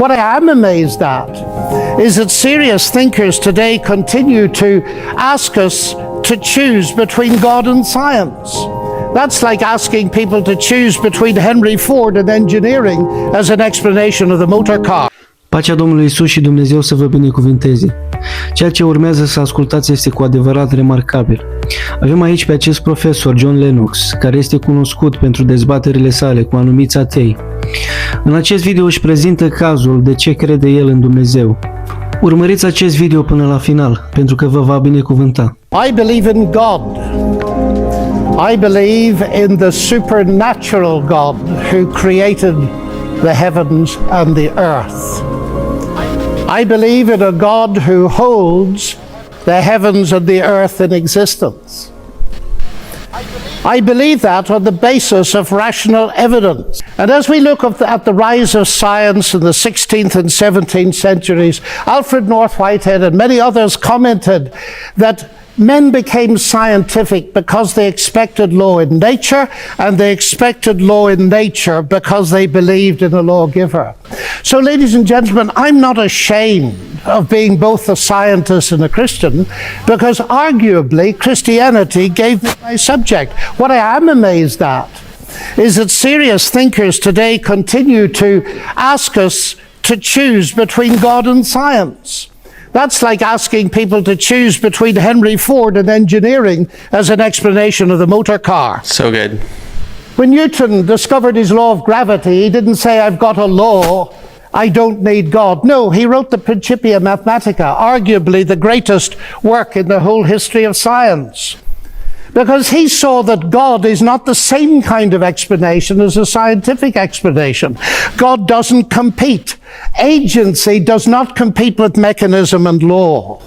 What I am amazed at is that serious thinkers today continue to ask us to choose between God and science. That's like asking people to choose between Henry Ford and engineering as an explanation of the motor car. Pacea Domnului Iisus și Dumnezeu să vă binecuvinteze. Ceea ce urmează să ascultați este cu adevărat remarcabil. Avem aici pe acest profesor, John Lennox, care este cunoscut pentru dezbaterile sale cu anumiți atei. În acest video își prezintă cazul de ce crede el în Dumnezeu. Urmăriți acest video până la final, pentru că vă va binecuvânta. I believe in God. I believe in the supernatural God who created the heavens and the earth. I believe in a God who holds the heavens and the earth in existence. I believe that on the basis of rational evidence. And as we look at the rise of science in the 16th and 17th centuries, Alfred North Whitehead and many others commented that men became scientific because they expected law in nature, and they expected law in nature because they believed in a lawgiver. So, ladies and gentlemen, I'm not ashamed of being both a scientist and a Christian, because arguably Christianity gave me my subject. What I am amazed at is that serious thinkers today continue to ask us to choose between God and science. That's like asking people to choose between Henry Ford and engineering as an explanation of the motor car. So good. When Newton discovered his law of gravity, he didn't say, I've got a law, I don't need God. No, he wrote the Principia Mathematica, arguably the greatest work in the whole history of science. Because he saw that God is not the same kind of explanation as a scientific explanation. God doesn't compete. Agency does not compete with mechanism and law.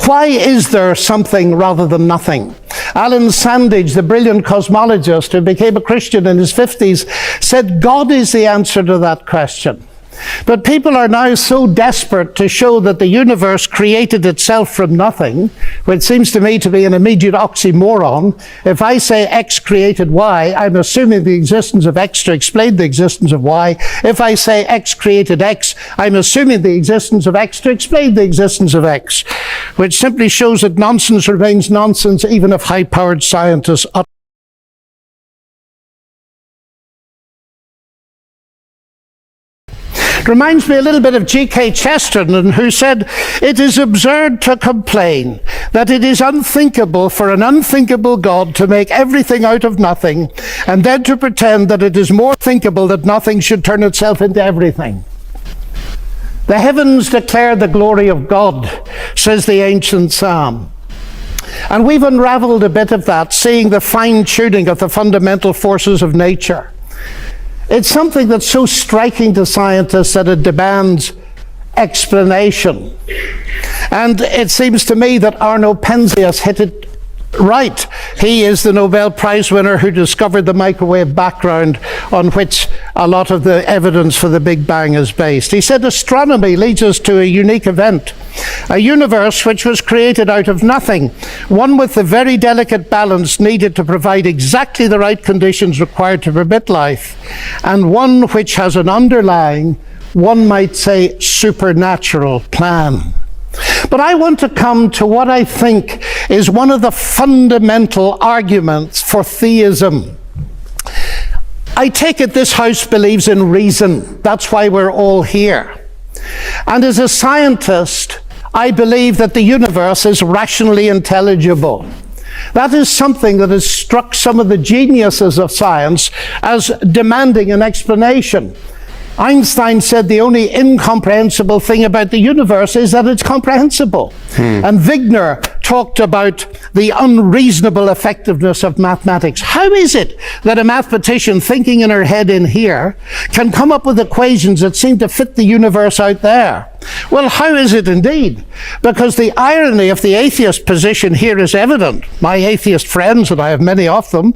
Why is there something rather than nothing? Alan Sandage, the brilliant cosmologist who became a Christian in his 50s, said God is the answer to that question. But people are now so desperate to show that the universe created itself from nothing, which seems to me to be an immediate oxymoron. If I say X created Y, I'm assuming the existence of X to explain the existence of Y. If I say X created X, I'm assuming the existence of X to explain the existence of X, which simply shows that nonsense remains nonsense even if high-powered scientists utter. Reminds me a little bit of G.K. Chesterton, who said, it is absurd to complain that it is unthinkable for an unthinkable God to make everything out of nothing, and then to pretend that it is more thinkable that nothing should turn itself into everything. The heavens declare the glory of God, says the ancient psalm. And we've unraveled a bit of that, seeing the fine-tuning of the fundamental forces of nature. It's something that's so striking to scientists that it demands explanation. And it seems to me that Arno Penzias hit it right. He is the Nobel Prize winner who discovered the microwave background on which a lot of the evidence for the Big Bang is based. He said astronomy leads us to a unique event, a universe which was created out of nothing, one with the very delicate balance needed to provide exactly the right conditions required to permit life, and one which has an underlying, one might say, supernatural plan. But I want to come to what I think is one of the fundamental arguments for theism. I take it this house believes in reason. That's why we're all here. And as a scientist, I believe that the universe is rationally intelligible. That is something that has struck some of the geniuses of science as demanding an explanation. Einstein said the only incomprehensible thing about the universe is that it's comprehensible. And Wigner talked about the unreasonable effectiveness of mathematics. How is it that a mathematician thinking in her head in here can come up with equations that seem to fit the universe out there? Well, how is it indeed? Because the irony of the atheist position here is evident. My atheist friends, and I have many of them,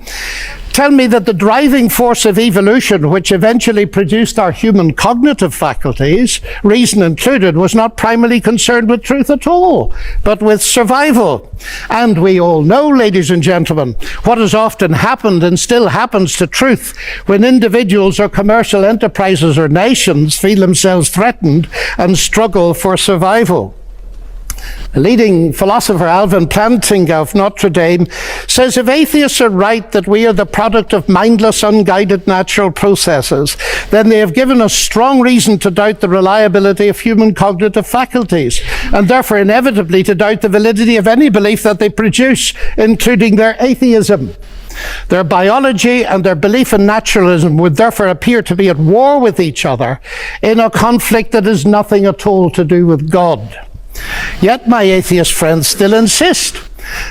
tell me that the driving force of evolution, which eventually produced our human cognitive faculties, reason included, was not primarily concerned with truth at all, but with survival. And we all know, ladies and gentlemen, what has often happened and still happens to truth when individuals or commercial enterprises or nations feel themselves threatened and struggle for survival. A leading philosopher, Alvin Plantinga of Notre Dame, says if atheists are right that we are the product of mindless, unguided natural processes, then they have given us strong reason to doubt the reliability of human cognitive faculties, and therefore inevitably to doubt the validity of any belief that they produce, including their atheism. Their biology and their belief in naturalism would therefore appear to be at war with each other in a conflict that has nothing at all to do with God. Yet my atheist friends still insist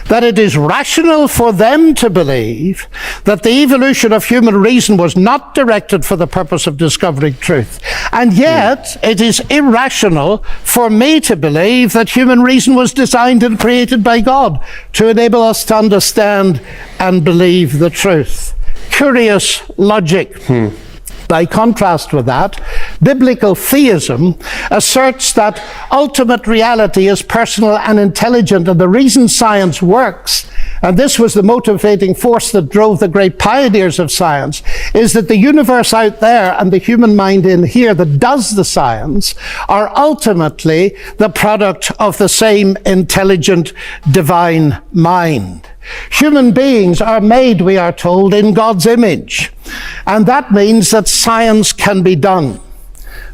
that it is rational for them to believe that the evolution of human reason was not directed for the purpose of discovering truth. And yet it is irrational for me to believe that human reason was designed and created by God to enable us to understand and believe the truth. Curious logic. By contrast with that, biblical theism asserts that ultimate reality is personal and intelligent, and the reason science works, and this was the motivating force that drove the great pioneers of science, is that the universe out there and the human mind in here that does the science are ultimately the product of the same intelligent divine mind. Human beings are made, we are told, in God's image. And that means that science can be done.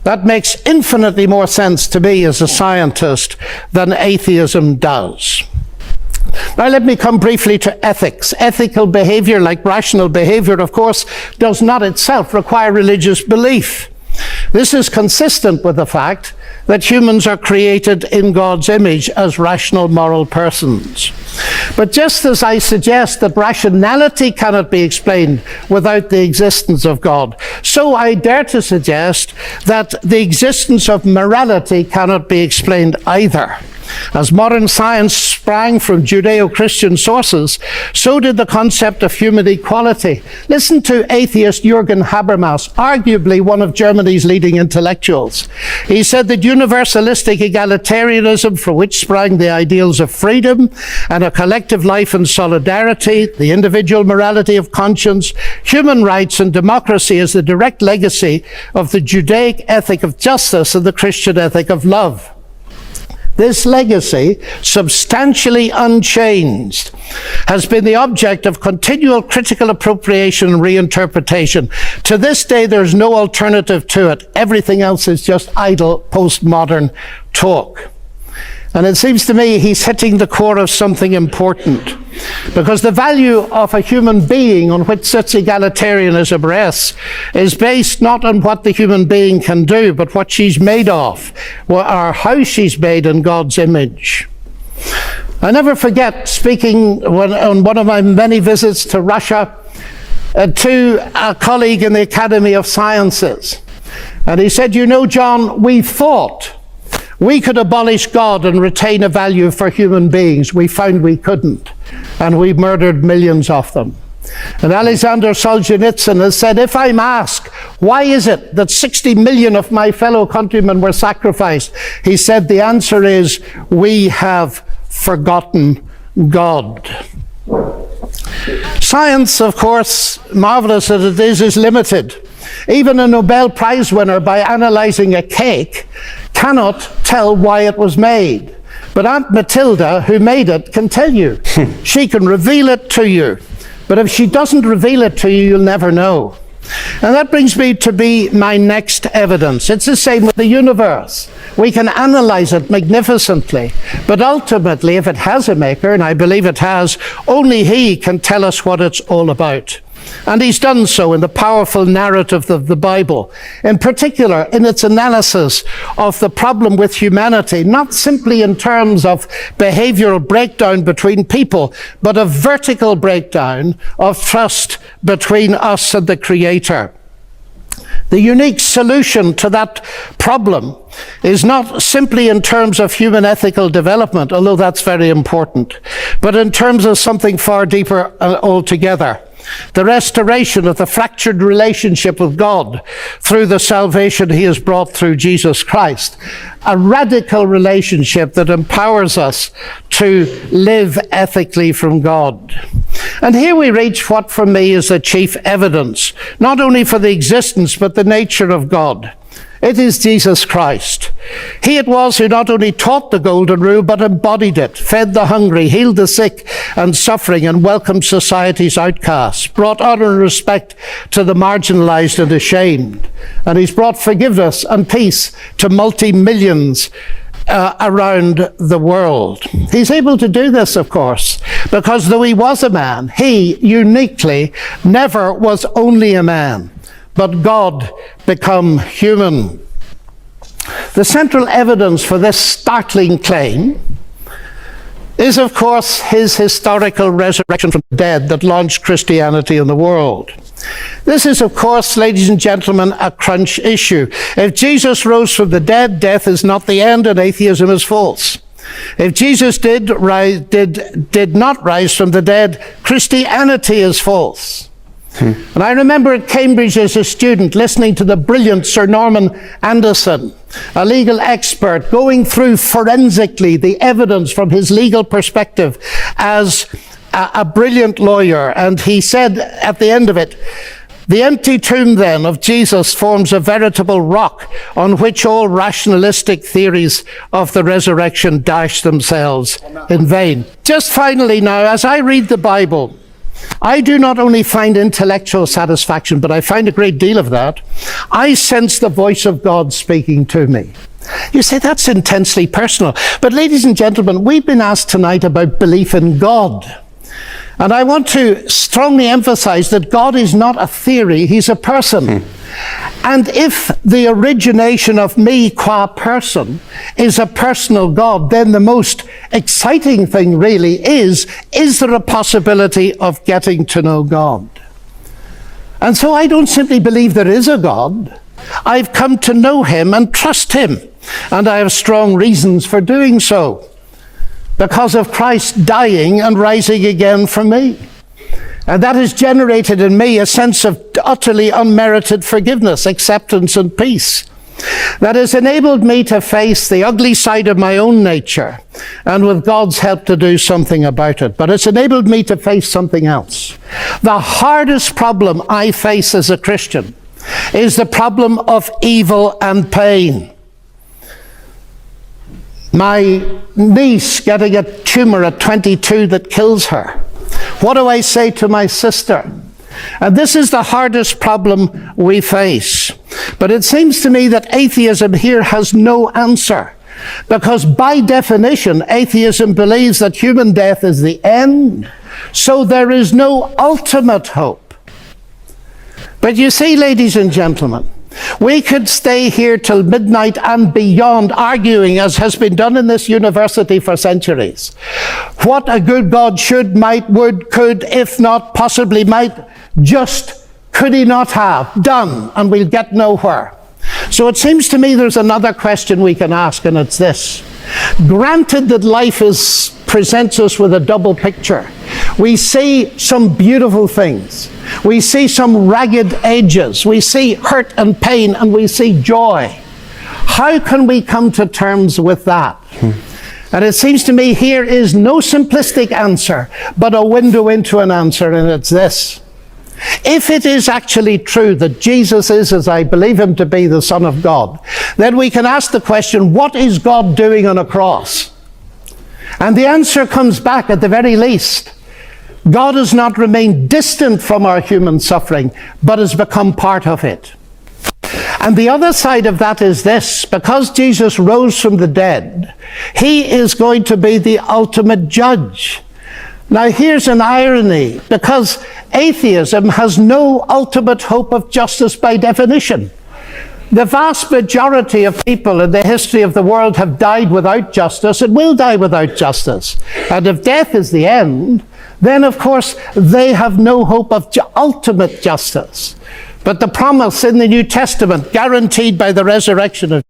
That makes infinitely more sense to me as a scientist than atheism does. Now let me come briefly to ethics. Ethical behavior, like rational behavior, of course, does not itself require religious belief. This is consistent with the fact that humans are created in God's image as rational moral persons. But just as I suggest that rationality cannot be explained without the existence of God, so I dare to suggest that the existence of morality cannot be explained either. As modern science sprang from Judeo-Christian sources, so did the concept of human equality. Listen to atheist Jürgen Habermas, arguably one of Germany's leading intellectuals. He said that universalistic egalitarianism, from which sprang the ideals of freedom and a collective life in solidarity, the individual morality of conscience, human rights and democracy, is the direct legacy of the Judaic ethic of justice and the Christian ethic of love. This legacy, substantially unchanged, has been the object of continual critical appropriation and reinterpretation. To this day, there's no alternative to it. Everything else is just idle postmodern talk. And it seems to me he's hitting the core of something important, because the value of a human being on which such egalitarianism rests is based not on what the human being can do, but what she's made of, or how she's made in God's image. I never forget speaking on one of my many visits to Russia to a colleague in the Academy of Sciences. And he said, "You know, John, we thought we could abolish God and retain a value for human beings. We found we couldn't, and we murdered millions of them." And Alexander Solzhenitsyn has said, if I'm asked, why is it that 60 million of my fellow countrymen were sacrificed? He said, the answer is, we have forgotten God. Science, of course, marvelous as it is limited. Even a Nobel Prize winner, by analyzing a cake, cannot tell why it was made. But Aunt Matilda, who made it, can tell you. She can reveal it to you. But if she doesn't reveal it to you, you'll never know. And that brings me to my next evidence. It's the same with the universe. We can analyze it magnificently, but ultimately, if it has a maker, and I believe it has, only he can tell us what it's all about. And he's done so in the powerful narrative of the Bible, in particular in its analysis of the problem with humanity, not simply in terms of behavioral breakdown between people, but a vertical breakdown of trust between us and the Creator. The unique solution to that problem is not simply in terms of human ethical development, although that's very important, but in terms of something far deeper altogether. the restoration of the fractured relationship with God through the salvation he has brought through Jesus Christ. A radical relationship that empowers us to live ethically from God. And here we reach what for me is the chief evidence, not only for the existence but the nature of God. It is Jesus Christ. He it was who not only taught the golden rule, but embodied it, fed the hungry, healed the sick and suffering, and welcomed society's outcasts, brought honor and respect to the marginalized and ashamed. And he's brought forgiveness and peace to multi-millions around the world. He's able to do this, of course, because though he was a man, he uniquely never was only a man, but God become human. The central evidence for this startling claim is, of course, his historical resurrection from the dead that launched Christianity in the world. This is, of course, ladies and gentlemen, a crunch issue. If Jesus rose from the dead, death is not the end and atheism is false. If Jesus did not rise from the dead, Christianity is false. And I remember at Cambridge as a student listening to the brilliant Sir Norman Anderson, a legal expert, going through forensically the evidence from his legal perspective as a brilliant lawyer. And he said at the end of it, "The empty tomb then of Jesus forms a veritable rock on which all rationalistic theories of the resurrection dash themselves in vain." Just finally now, as I read the Bible, I do not only find intellectual satisfaction, but I find a great deal of that. I sense the voice of God speaking to me. You say that's intensely personal. But ladies and gentlemen, we've been asked tonight about belief in God. And I want to strongly emphasize that God is not a theory, he's a person. And if the origination of me qua person is a personal God, then the most exciting thing really is there a possibility of getting to know God? And so I don't simply believe there is a God. I've come to know him and trust him. And I have strong reasons for doing so, because of Christ dying and rising again for me. And that has generated in me a sense of utterly unmerited forgiveness, acceptance, and peace. That has enabled me to face the ugly side of my own nature, and with God's help to do something about it. But it's enabled me to face something else. The hardest problem I face as a Christian is the problem of evil and pain. My niece getting a tumor at 22 that kills her. What do I say to my sister? And this is the hardest problem we face. But it seems to me that atheism here has no answer, because by definition, atheism believes that human death is the end, so there is no ultimate hope. But you see, ladies and gentlemen, we could stay here till midnight and beyond arguing, as has been done in this university for centuries, what a good God should, might, would, could, if not, possibly might, just could he not have done, and we'll get nowhere. So it seems to me there's another question we can ask, and it's this. Granted that life presents us with a double picture. We see some beautiful things. We see some ragged edges. We see hurt and pain, and we see joy. How can we come to terms with that? And it seems to me here is no simplistic answer, but a window into an answer, and it's this. If it is actually true that Jesus is, as I believe him to be, the Son of God, then we can ask the question, what is God doing on a cross? And the answer comes back at the very least. God has not remained distant from our human suffering, but has become part of it. And the other side of that is this: because Jesus rose from the dead, he is going to be the ultimate judge. Now here's an irony, because atheism has no ultimate hope of justice by definition. The vast majority of people in the history of the world have died without justice and will die without justice. And if death is the end, then of course they have no hope of ultimate justice. But the promise in the New Testament, guaranteed by the resurrection of